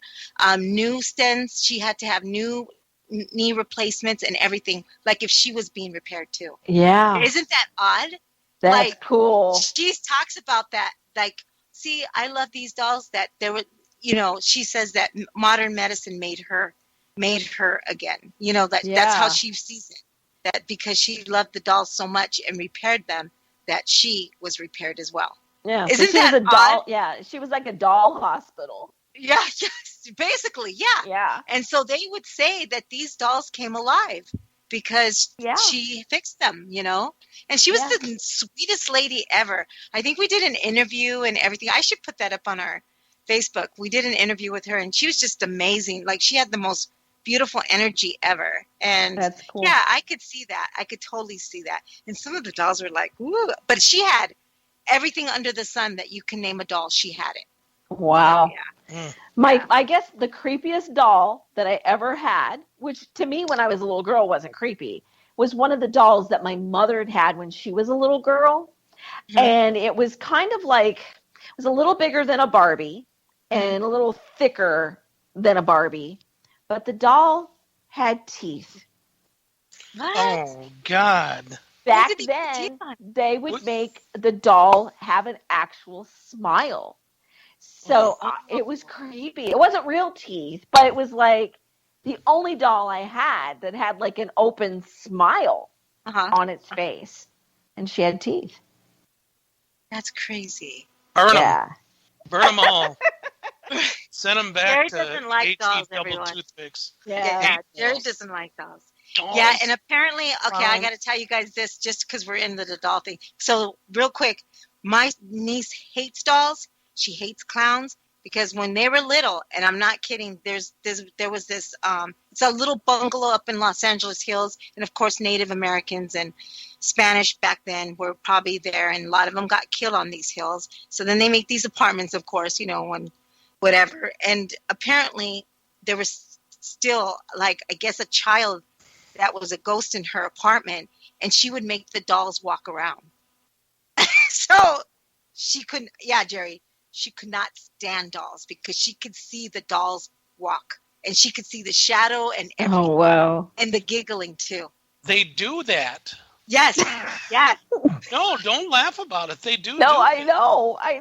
new stents. She had to have new knee replacements and everything, like if she was being repaired too. Yeah. Isn't that odd? That's cool. She talks about that, like, see, I love these dolls that there were, she says that modern medicine made her again. That's how she sees it. That because she loved the dolls so much and repaired them, that she was repaired as well. Yeah. Isn't she that was a doll? odd? Yeah. She was like a doll hospital. Yeah. Yes. Basically. Yeah. Yeah. And so they would say that these dolls came alive because she fixed them, and she was the sweetest lady ever. I think we did an interview and everything. I should put that up on our Facebook. We did an interview with her and she was just amazing. Like she had the most beautiful energy ever. And That's cool. yeah, I could see that. I could totally see that. And some of the dolls were like, ooh, but she had everything under the sun that you can name a doll. She had it. Wow. Yeah. I guess the creepiest doll that I ever had, which to me when I was a little girl wasn't creepy, was one of the dolls that my mother had when she was a little girl. Mm-hmm. And it was kind of like, it was a little bigger than a Barbie and a little thicker than a Barbie. But the doll had teeth. What? Oh, God. Back did he put teeth then, on? they would make the doll have an actual smile. So it was creepy. It wasn't real teeth, but it was like the only doll I had that had like an open smile on its face. And she had teeth. That's crazy. Burn them. Yeah. Burn them all. Send them back Jerry to doesn't like HE dolls, double everyone. toothpicks. Yeah, Jerry dolls. doesn't like dolls. Dolls. Yeah, and apparently, okay, I Fine. got to tell you guys this just because we're into the doll thing. So, real quick, my niece hates dolls. She hates clowns because when they were little, and I'm not kidding, there was this, it's a little bungalow up in Los Angeles Hills, and of course, Native Americans and Spanish back then were probably there, and a lot of them got killed on these hills. So then they make these apartments, of course, when whatever. And apparently, there was still, like, I guess a child that was a ghost in her apartment, and she would make the dolls walk around. So she couldn't, Jerry, she could not stand dolls because she could see the dolls walk, and she could see the shadow and everything. Oh, wow. And the giggling, too. They do that. Yes, yes. No, don't laugh about it. They do. No, do I it.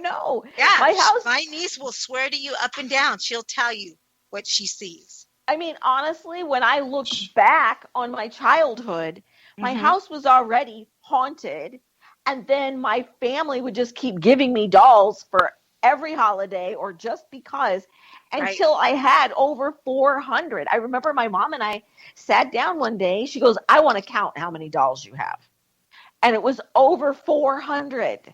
know. Yeah, My my niece will swear to you up and down. She'll tell you what she sees. I mean, honestly, when I look back on my childhood, my house was already haunted. And then my family would just keep giving me dolls for every holiday or just because until I had over 400. I remember my mom and I sat down one day. She goes, I want to count how many dolls you have. And it was over 400.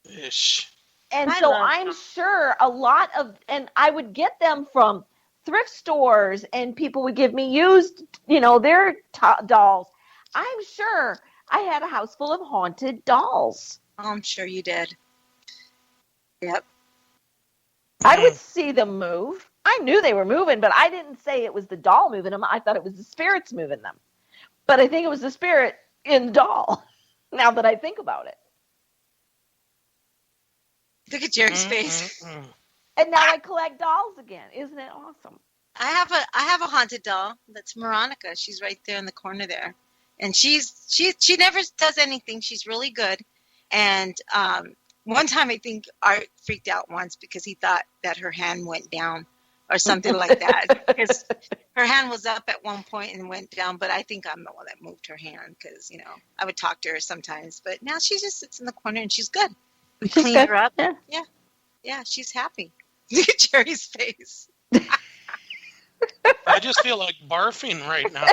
Ish. And so I'm sure a lot of, and I would get them from thrift stores and people would give me used, their dolls. I'm sure I had a house full of haunted dolls. Oh, I'm sure you did. Yep. I would see them move. I knew they were moving, but I didn't say it was the doll moving them. I thought it was the spirits moving them. But I think it was the spirit in the doll, now that I think about it. Look at Jerry's face. And now I collect dolls again. Isn't it awesome? I have a haunted doll. That's Veronica. She's right there in the corner there. And she never does anything. She's really good. And one time I think Art freaked out once because he thought that her hand went down or something like that. Because her hand was up at one point and went down. But I think I'm the one that moved her hand because, I would talk to her sometimes. But now she just sits in the corner and she's good. We cleaned her up. Yeah, she's happy. Look at Jerry's face. I just feel like barfing right now.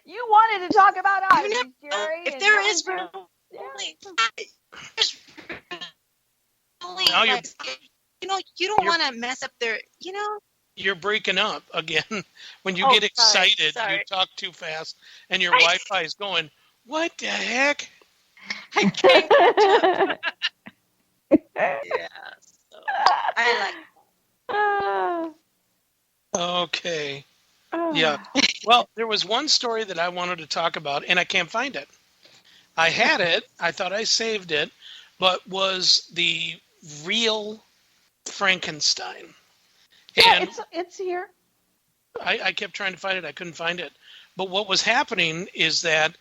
You wanted to talk about oddities, Jerry. If there is Now you don't want to mess up their, You're breaking up again. When you Oh, get excited, sorry. you talk too fast, and your Wi-Fi is going, what the heck? I can't. Yeah, so I like. Okay. Yeah. Well, there was one story that I wanted to talk about, and I can't find it. I had it. I thought I saved it, but was the real Frankenstein. Yeah, And it's here. I kept trying to find it. I couldn't find it. But what was happening is that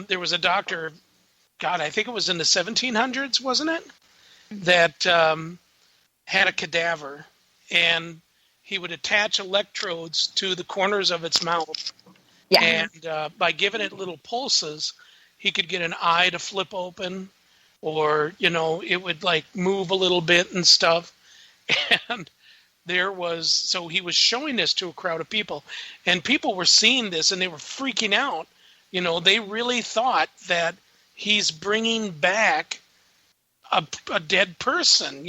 there was a doctor, God, I think it was in the 1700s, wasn't it? That had a cadaver, and he would attach electrodes to the corners of its mouth. Yeah. And by giving it little pulses, he could get an eye to flip open, or, it would like move a little bit and stuff. And so he was showing this to a crowd of people, and people were seeing this and they were freaking out. They really thought that he's bringing back a dead person,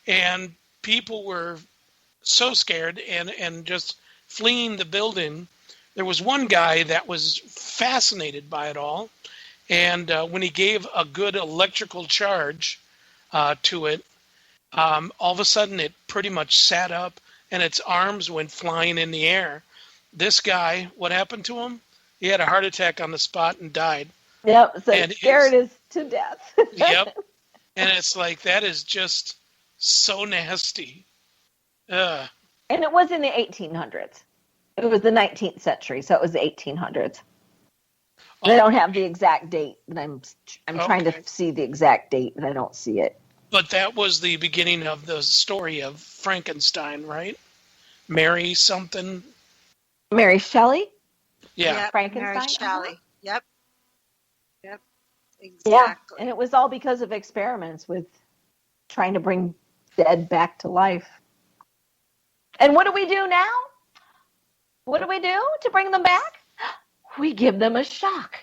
and people were so scared and just fleeing the building. There was one guy that was fascinated by it all. And when he gave a good electrical charge to it, all of a sudden it pretty much sat up and its arms went flying in the air. This guy, what happened to him? He had a heart attack on the spot and died. Yep, so And scared us to death. Yep. And it's like, that is just so nasty. And it was in the 1800s. It was the 19th century, so it was the 1800s. They don't have the exact date, but I'm trying to see the exact date, and I don't see it. But that was the beginning of the story of Frankenstein, right? Mary something. Mary Shelley? Yeah. Yep, Frankenstein? Mary Shelley. Yep. Yeah, Exactly. and it was all because of experiments with trying to bring dead back to life. And what do we do now? What do we do to bring them back? We give them a shock.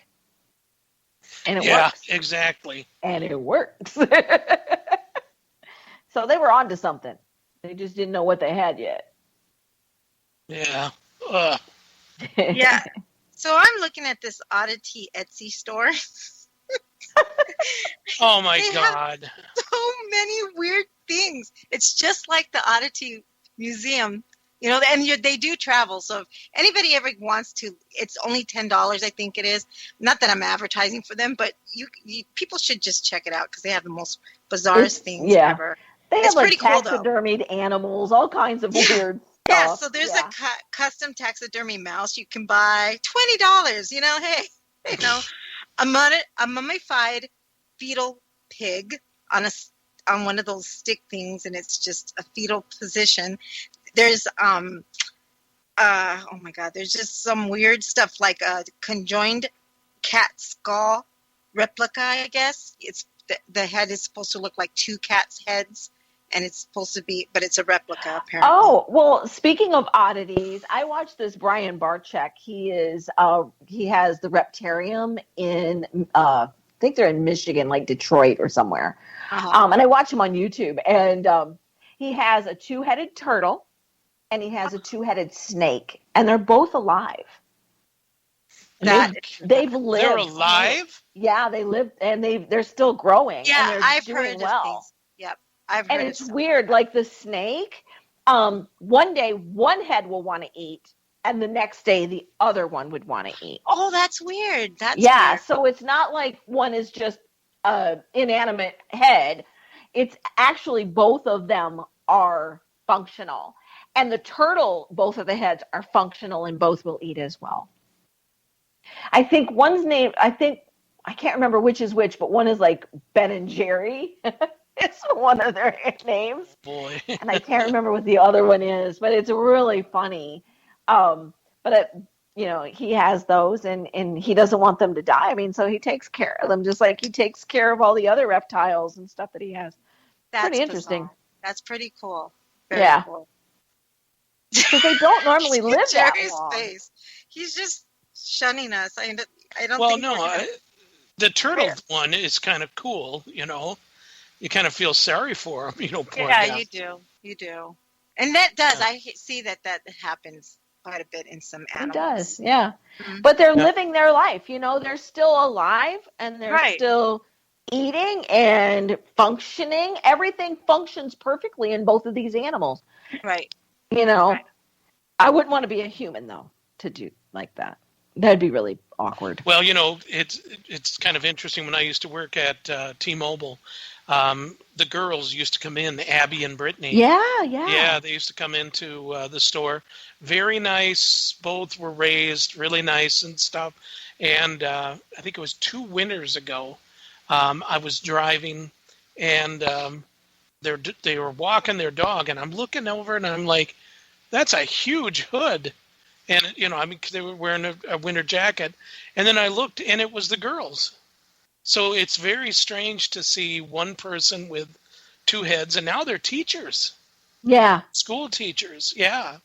And it works. Yeah, exactly. And it works. So they were onto something. They just didn't know what they had yet. Yeah. Yeah. So I'm looking at this Oddity Etsy store. Oh my They God. So many weird things. It's just like the Oddity Museum, you know, and they do travel. So if anybody ever wants to, it's only $10, I think it is. Not that I'm advertising for them, but you people should just check it out because they have the most bizarrest things ever. They It's have like pretty cool, though. taxidermied animals, all kinds of weird Yeah, stuff. so there's a custom taxidermy mouse you can buy, $20. You know, hey, you know, a mummified fetal pig on one of those stick things, and it's just a fetal position. There's oh my God, there's just some weird stuff like a conjoined cat skull replica. I guess it's the head is supposed to look like two cats' heads. And it's supposed to be, but it's a replica, apparently. Oh, well, speaking of oddities, I watched this Brian Barczyk. He has the Reptarium in, I think they're in Michigan, like Detroit or somewhere. Uh-huh. And I watch him on YouTube. And he has a two-headed turtle, and he has a two-headed snake. And they're both alive. They've lived. They're alive? Yeah, they lived, and they're still growing. Yeah, and they're I've doing heard well. of things. Yep. I've heard And it's weird, like the snake, one day one head will want to eat, and the next day the other one would want to eat. Oh, that's weird. That's weird. So So it's not like one is just an inanimate head. It's actually both of them are functional. And the turtle, both of the heads are functional, and both will eat as well. I think one's name, I can't remember which is which, but one is like Ben and Jerry. It's one of their names. Boy. And I can't remember what the other one is, but it's really funny. He has those, and he doesn't want them to die. I mean, so he takes care of them, just like he takes care of all the other reptiles and stuff that he has. that's pretty interesting. bizarre. That's pretty cool. Very Yeah. cool. Because they don't normally live that Jerry's long. face. He's just shunning us. I don't Well, think no, we're gonna- the turtle one is kind of cool, you know. You kind of feel sorry for him, you know. Poor Yeah, guy. you do. And that does. I see that happens quite a bit in some animals. It does, yeah. Mhm. But they're living their life, you know. They're still alive, and they're Right. still eating and functioning. Everything functions perfectly in both of these animals. Right. You know, Right. I wouldn't want to be a human, though, to do like that. That'd be really awkward. Well, you know, it's kind of interesting. When I used to work at T-Mobile, the girls used to come in, Abby and Brittany. Yeah. Yeah, they used to come into the store. Very nice. Both were raised really nice and stuff. And I think it was 2 winters ago, I was driving, and they were walking their dog, and I'm looking over, and I'm like, that's a huge hood. And, you know, I mean, 'cause they were wearing a winter jacket. And then I looked, and it was the girls. So it's very strange to see one person with 2 heads, and now they're teachers. Yeah. School teachers, yeah.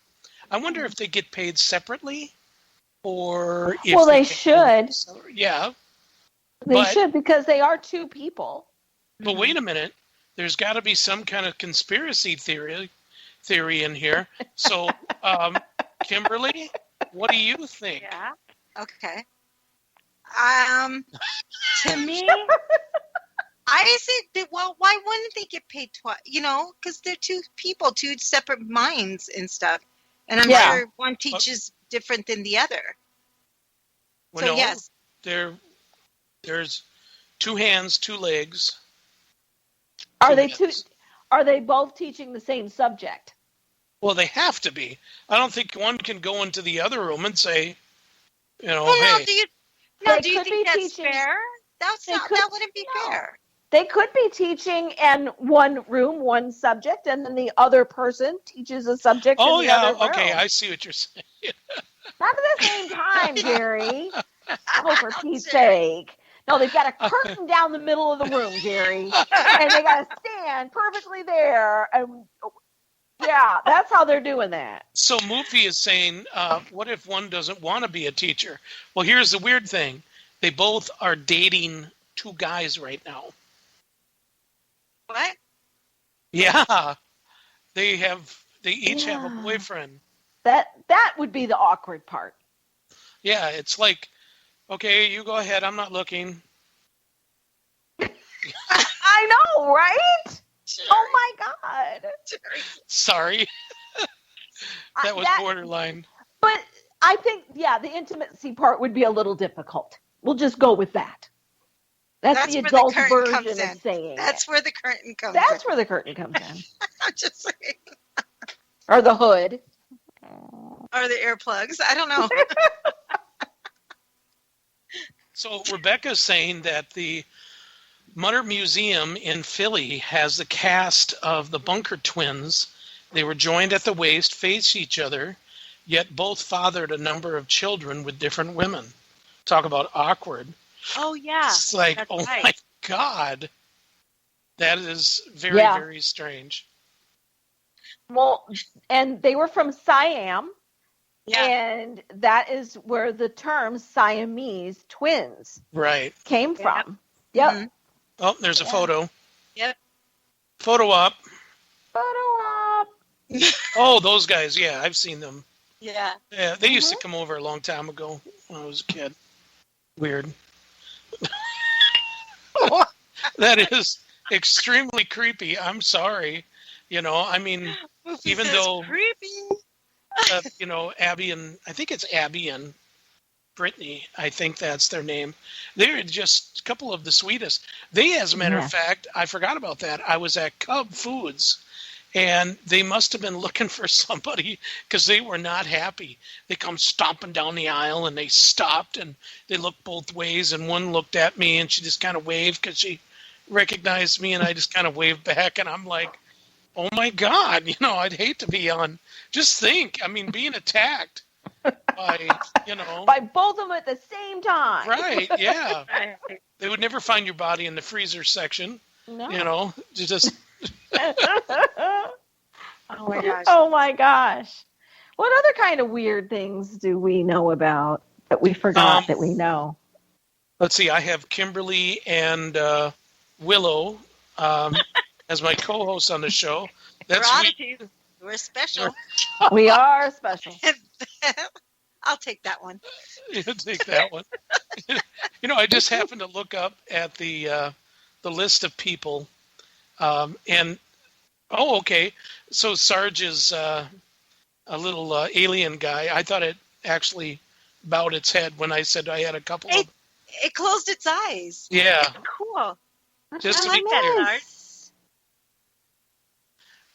I wonder if they get paid separately, or if Well, they get should. Yeah. They should, because they are 2 people. But wait a minute. there's got to be some kind of conspiracy theory in here. So, Kimberly, what do you think? Yeah. Okay. To me, I think that, well, why wouldn't they get paid twice? Because they're two people, two separate minds and stuff. And I'm sure one teaches different than the other. Well, so, no, yes. There's two hands, two legs. Are they both teaching the same subject? Well, they have to be. I don't think one can go into the other room and say, hey. Do you think that's fair? That wouldn't be fair. They could be teaching in one room, one subject, and then the other person teaches a subject in the other room. Okay, I see what you're saying. Not at the same time, Jerry. Oh, for Pete's sake. No, they've got a curtain down the middle of the room, Jerry. And they got to stand perfectly there. And yeah, that's how they're doing that. So Mufi is saying, what if one doesn't want to be a teacher? Well, here's the weird thing. They both are dating two guys right now. What? Yeah. They each have a boyfriend. That would be the awkward part. Yeah, it's like, okay, you go ahead. I'm not looking. I know, right? Oh, my God. Sorry. That was borderline. But I think, the intimacy part would be a little difficult. We'll just go with that. That's the adult version of saying That's where the curtain comes in. That's where the curtain comes in. I'm just saying. Or the hood. Or the earplugs. I don't know. So Rebecca's saying that the Mutter Museum in Philly has the cast of the Bunker twins. They were joined at the waist, face each other, yet both fathered a number of children with different women. Talk about awkward. Oh, yeah. It's like, right. My God. That is very, very strange. Well, and they were from Siam. Yeah. And that is where the term Siamese twins came from. Yep. Mm-hmm. Oh, there's a photo. Yep. Photo op. Photo op. Oh, those guys. Yeah, I've seen them. Yeah. Yeah, they used to come over a long time ago when I was a kid. Weird. That is extremely creepy. I'm sorry. I mean, even though creepy. Abby and I think it's Abby and Brittany. I think that's their name. They're just a couple of the sweetest. They, as a matter of fact, I forgot about that. I was at Cub Foods, and they must have been looking for somebody because they were not happy. They come stomping down the aisle, and they stopped, and they looked both ways, and one looked at me, and she just kind of waved because she recognized me, and I just kind of waved back, and I'm like, oh, my God, I'd hate to be on. Just think, I mean, being attacked by both of them at the same time. Right, yeah. They would never find your body in the freezer section. No. Just... Oh, my gosh. Oh, my gosh. What other kind of weird things do we know about that we forgot that we know? Let's see, I have Kimberly and Willow as my co-hosts on the show. That's Oddities. We're special. We are special. I'll take that one. You take that one. I just happened to look up at the list of people, okay. So Sarge is a little alien guy. I thought it actually bowed its head when I said I had a couple of. It closed its eyes. Yeah. Cool. Just to like that, Sarge.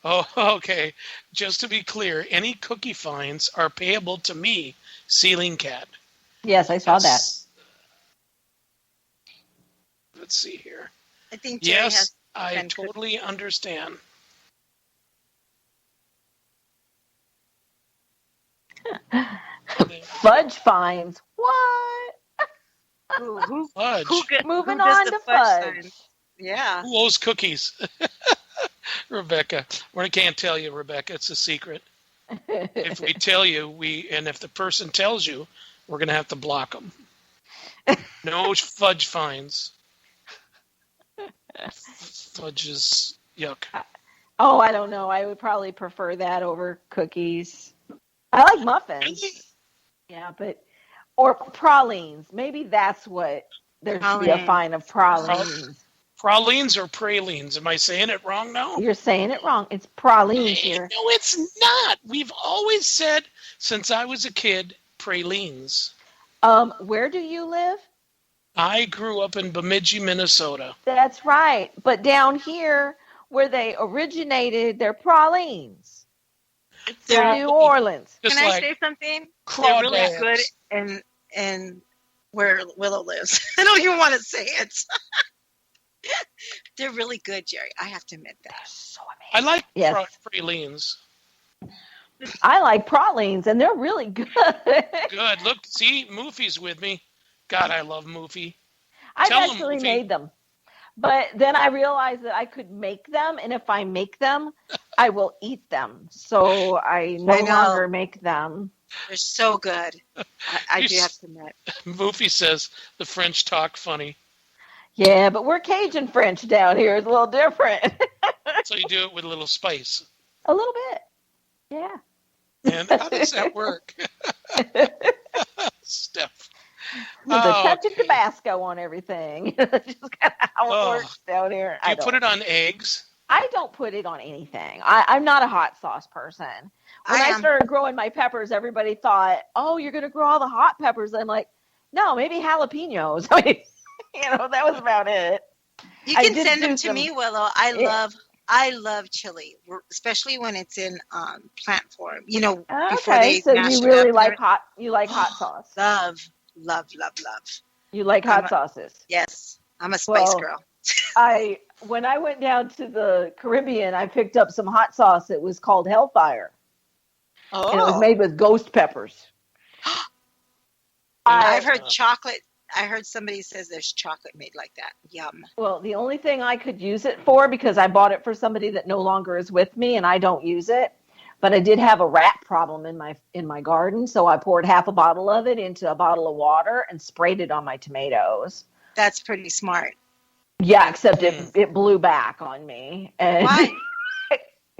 Oh, okay. Just to be clear, any cookie fines are payable to me, Ceiling Cat. Yes, I saw that. Let's see here. I think Jerry has I totally understand. Fudge fines. What? Fudge. Moving on to fudge. Yeah. Who owes cookies? Rebecca. We can't tell you, Rebecca. It's a secret. If we tell you, and if the person tells you, we're going to have to block them. No fudge fines. Fudge is Yuck. Oh, I don't know. I would probably prefer that over cookies. I like muffins. Really? Yeah, or pralines. Maybe that's what there should be a fine of pralines. Pralines or pralines? Am I saying it wrong now? You're saying it wrong. It's pralines here. No, it's not. We've always said, since I was a kid, pralines. Where do you live? I grew up in Bemidji, Minnesota. That's right. But down here, where they originated, they're pralines. They're New Orleans. Can I say something? They're really good in where Willow lives. I don't even want to say it. They're really good, Jerry. I have to admit that. They're so amazing. I like pralines. I like pralines, and they're really good. Good. Look, see, Moofy's with me. God, I love Moofy. I've actually made them. But then I realized that I could make them, and if I make them, I will eat them. So I no longer make them. They're so good. I do have to admit. Moofy says the French talk funny. Yeah, but we're Cajun French down here. It's a little different. So you do it with a little spice. A little bit. Yeah. And how does that work? Steph. With a touch of Tabasco on everything. That's just kind of how it works down here. Do you put it on eggs? I don't put it on anything. I'm not a hot sauce person. When I started growing my peppers, everybody thought, oh, you're going to grow all the hot peppers. I'm like, no, maybe jalapenos. I mean, that was about it. You can send them to me, Willow. I love chili, especially when it's in plant form. Before they so mash you really it up like hot. You like hot sauce. Love. You like hot sauces. Yes, I'm a spice girl. When I went down to the Caribbean, I picked up some hot sauce. It was called Hellfire. Oh. And it was made with ghost peppers. I've heard chocolate. I heard somebody says there's chocolate made like that. Yum. Well, the only thing I could use it for, because I bought it for somebody that no longer is with me and I don't use it, but I did have a rat problem in my garden, so I poured half a bottle of it into a bottle of water and sprayed it on my tomatoes. That's pretty smart. Yeah, except it blew back on me. And why?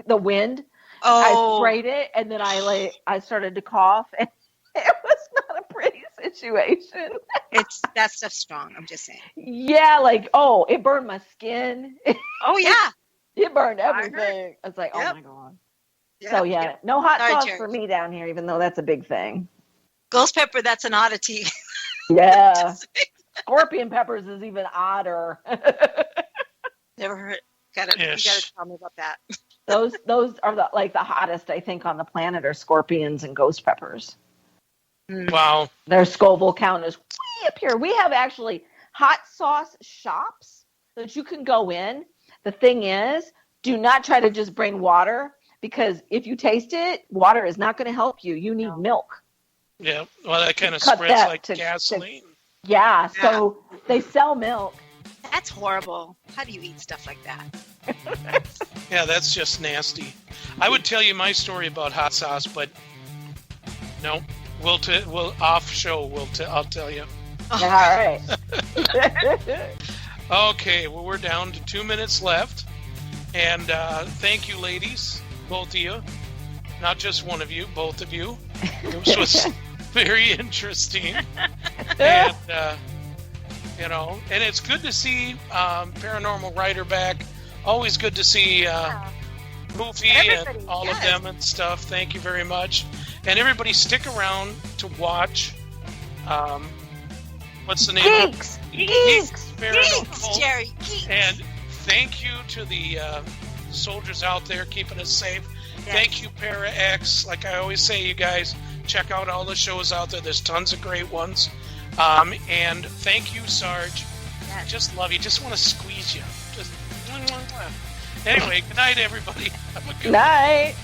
The wind. Oh. I sprayed it, and then I started to cough, and it was not a pretty situation. That stuff's strong. I'm just saying. Yeah, it burned my skin. Oh yeah, it burned everything. I was like, oh my god. Yep. So yeah, no hot sauce for me down here, even though that's a big thing. Ghost pepper, that's an oddity. Yeah. Scorpion peppers is even odder. Never heard. You gotta tell me about that. Those are the hottest, I think, on the planet are scorpions and ghost peppers. Wow. Their Scoville count is way up here. We have actually hot sauce shops that you can go in. The thing is, do not try to just bring water, because if you taste it, water is not going to help you. You need milk. Yeah. Well, that kind of spreads like gasoline. Yeah. So they sell milk. That's horrible. How do you eat stuff like that? Yeah, that's just nasty. I would tell you my story about hot sauce, but no. We'll off show. I'll tell you. All right. Okay. Well, we're down to 2 minutes left, and thank you, ladies, both of you. Not just one of you, both of you. This was very interesting, and and it's good to see Paranormal Writer back. Always good to see Goofy and all of them and stuff. Thank you very much. And everybody stick around to watch, what's the name? Geeks, Jerry, Geeks. And thank you to the soldiers out there keeping us safe. Yes. Thank you, Para X. Like I always say, you guys, check out all the shows out there. There's tons of great ones. And thank you, Sarge. Yes. I just love you. Just want to squeeze you. Anyway, good night, everybody. Have a good night.